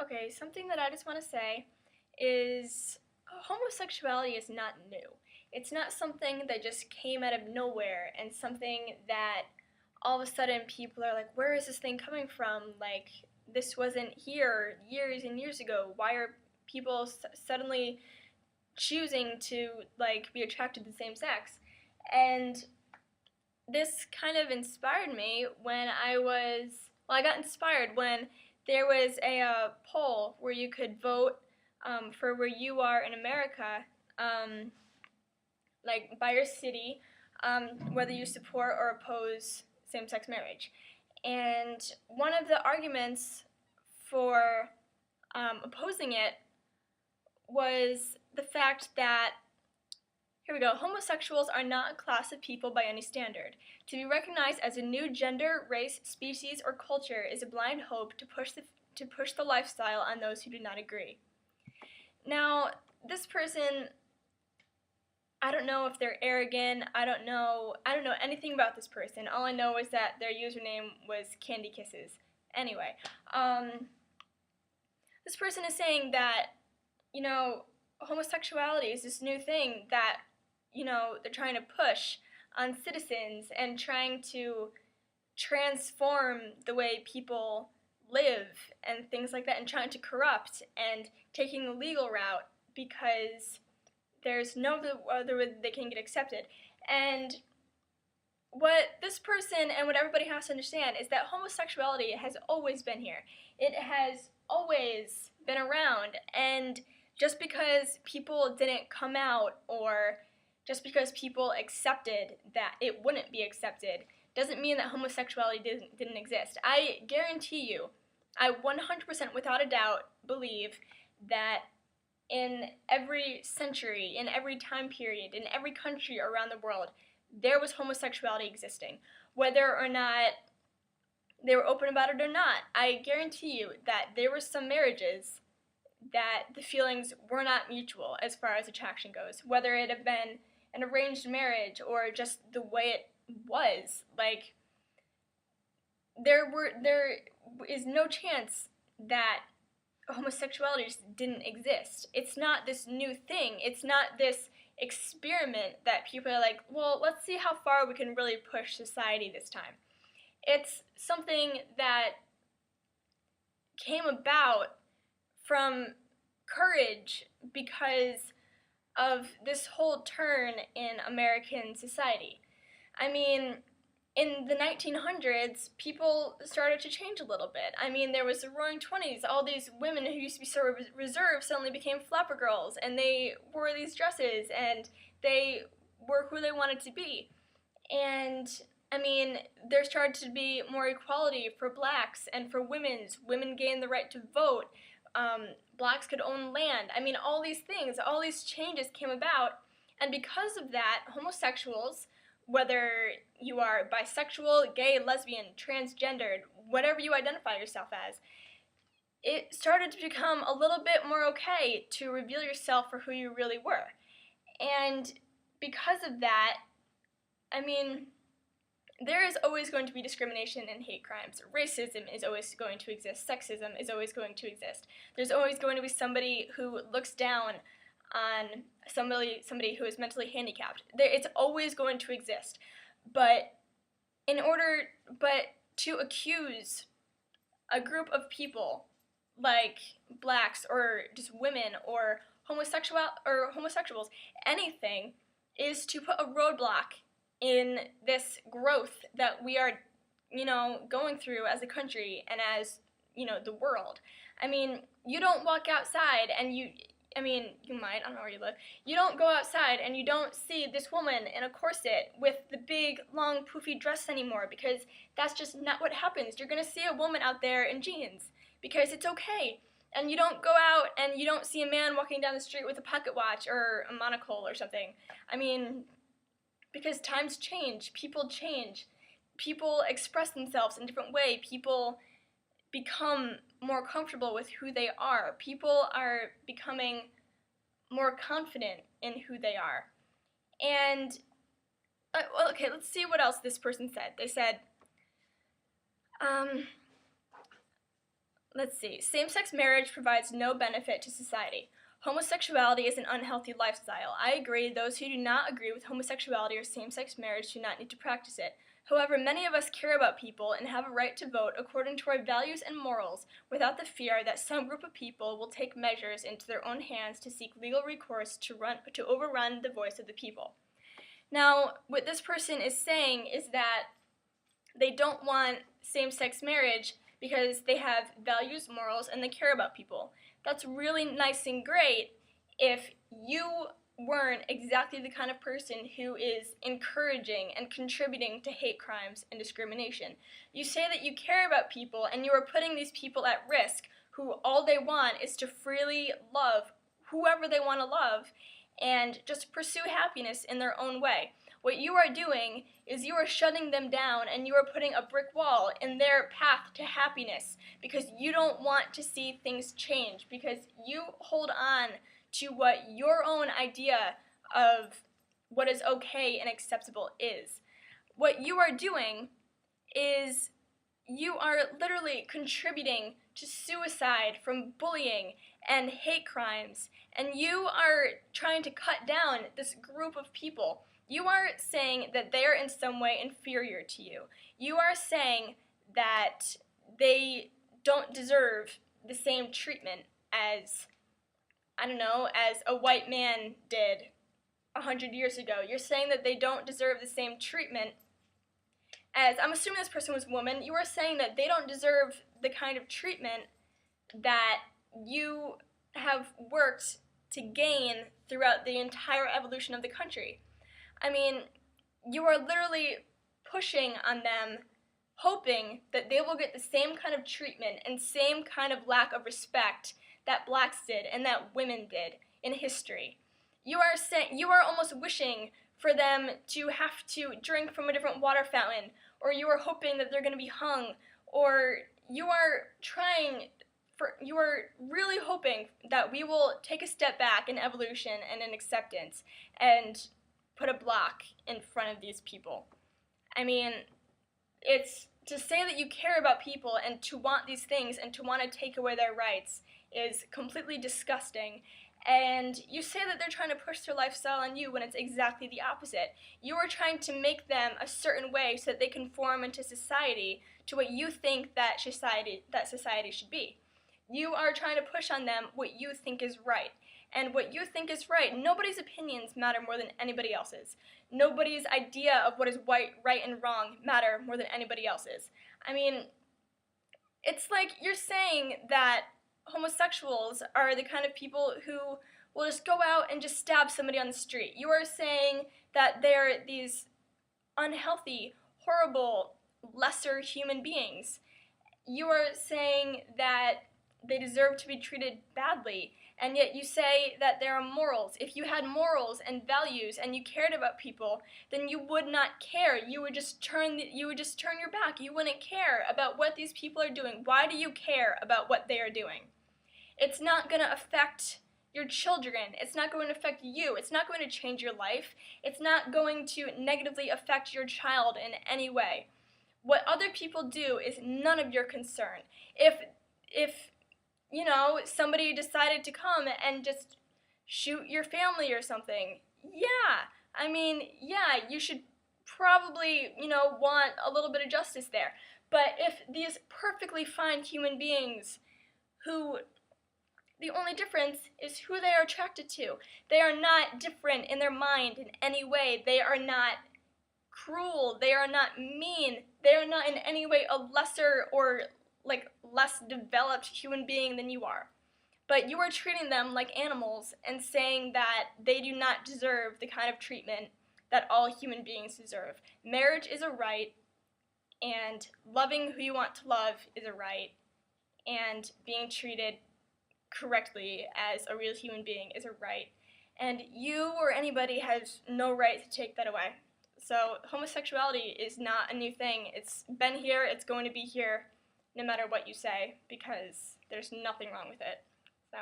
Okay, something that I just want to say is homosexuality is not new. It's not something that just came out of nowhere and something that all of a sudden people are like, where is this thing coming from? Like, this wasn't here years and years ago. Why are people suddenly choosing to, like, be attracted to the same sex? And this kind of inspired me when I got inspired when there was a poll where you could vote for where you are in America, um, like by your city, whether you support or oppose same-sex marriage. And one of the arguments for opposing it was the fact that here we go. Homosexuals are not a class of people by any standard. To be recognized as a new gender, race, species, or culture is a blind hope to push the lifestyle on those who do not agree. Now, this person, I don't know if they're arrogant. I don't know anything about this person. All I know is that their username was Candy Kisses. Anyway, this person is saying that, homosexuality is this new thing that they're trying to push on citizens and trying to transform the way people live and things like that, and trying to corrupt and taking the legal route because there's no other way they can get accepted. And what this person and what everybody has to understand is that homosexuality has always been here. It has always been around, and just because people didn't come out, or just because people accepted that it wouldn't be accepted, doesn't mean that homosexuality didn't exist. I guarantee you, I 100% without a doubt believe that in every century, in every time period, in every country around the world, there was homosexuality existing. Whether or not they were open about it or not, I guarantee you that there were some marriages that the feelings were not mutual as far as attraction goes, whether it had been an arranged marriage or just the way it was. Like, there is no chance that homosexuality just didn't exist. It's not this new thing. It's not this experiment that people are like, well, let's see how far we can really push society this time. It's something that came about from courage because of this whole turn in American society. I mean, in the 1900s, people started to change a little bit. I mean, there was the Roaring Twenties. All these women who used to be so reserved suddenly became flapper girls, and they wore these dresses, and they were who they wanted to be. And I mean, there started to be more equality for blacks and for women gained the right to vote. Blacks could own land. I mean, all these things, all these changes came about, and because of that, homosexuals, whether you are bisexual, gay, lesbian, transgendered, whatever you identify yourself as, it started to become a little bit more okay to reveal yourself for who you really were. And because of that, I mean, there is always going to be discrimination and hate crimes. Racism is always going to exist. Sexism is always going to exist. There's always going to be somebody who looks down on somebody who is mentally handicapped. It's always going to exist. But to accuse a group of people like blacks or just women or homosexuals, anything, is to put a roadblock in this growth that we are, going through as a country and as, the world. I mean, you don't walk outside and you might, I don't know where you live, you don't go outside and you don't see this woman in a corset with the big, long, poofy dress anymore, because that's just not what happens. You're going to see a woman out there in jeans because it's okay. And you don't go out and you don't see a man walking down the street with a pocket watch or a monocle or something. I mean, because times change, people express themselves in a different way, people become more comfortable with who they are, people are becoming more confident in who they are. And, okay, let's see what else this person said. They said, Let's see. Same-sex marriage provides no benefit to society. Homosexuality is an unhealthy lifestyle. I agree. Those who do not agree with homosexuality or same-sex marriage do not need to practice it. However, many of us care about people and have a right to vote according to our values and morals without the fear that some group of people will take measures into their own hands to seek legal recourse to overrun the voice of the people. Now, what this person is saying is that they don't want same-sex marriage because they have values, morals, and they care about people. That's really nice and great if you weren't exactly the kind of person who is encouraging and contributing to hate crimes and discrimination. You say that you care about people and you are putting these people at risk who all they want is to freely love whoever they want to love and just pursue happiness in their own way. What you are doing is you are shutting them down and you are putting a brick wall in their path to happiness because you don't want to see things change, because you hold on to what your own idea of what is okay and acceptable is. What you are doing is you are literally contributing to suicide from bullying and hate crimes, and you are trying to cut down this group of people. You are saying that they are in some way inferior to you. You are saying that they don't deserve the same treatment as, I don't know, as a white man did 100 years ago. You're saying that they don't deserve the same treatment as, I'm assuming this person was a woman, you are saying that they don't deserve the kind of treatment that you have worked to gain throughout the entire evolution of the country. I mean, you are literally pushing on them, hoping that they will get the same kind of treatment and same kind of lack of respect that blacks did and that women did in history. You are almost wishing for them to have to drink from a different water fountain, or you are hoping that they're going to be hung, or you are really hoping that we will take a step back in evolution and in acceptance and put a block in front of these people. I mean, it's to say that you care about people and to want these things and to want to take away their rights is completely disgusting. And you say that they're trying to push their lifestyle on you when it's exactly the opposite. You are trying to make them a certain way so that they conform into society to what you think that society should be. You are trying to push on them what you think is right. And what you think is right, nobody's opinions matter more than anybody else's. Nobody's idea of what is right and wrong matter more than anybody else's. I mean, it's like you're saying that homosexuals are the kind of people who will just go out and just stab somebody on the street. You are saying that they're these unhealthy, horrible, lesser human beings. You are saying that they deserve to be treated badly, and yet you say that there are morals. If you had morals and values and you cared about people, then you would not care. You would just turn your back. You wouldn't care about what these people are doing. Why do you care about what they are doing? It's not going to affect your children. It's not going to affect you. It's not going to change your life. It's not going to negatively affect your child in any way. What other people do is none of your concern. If somebody decided to come and just shoot your family or something, yeah, you should probably, want a little bit of justice there. But if these perfectly fine human beings who the only difference is who they are attracted to, they are not different in their mind in any way. They are not cruel. They are not mean. They are not in any way a lesser or less developed human being than you are. But you are treating them like animals and saying that they do not deserve the kind of treatment that all human beings deserve. Marriage is a right, and loving who you want to love is a right, and being treated correctly as a real human being is a right. And you or anybody has no right to take that away. So homosexuality is not a new thing. It's been here, it's going to be here, no matter what you say, because there's nothing wrong with it. So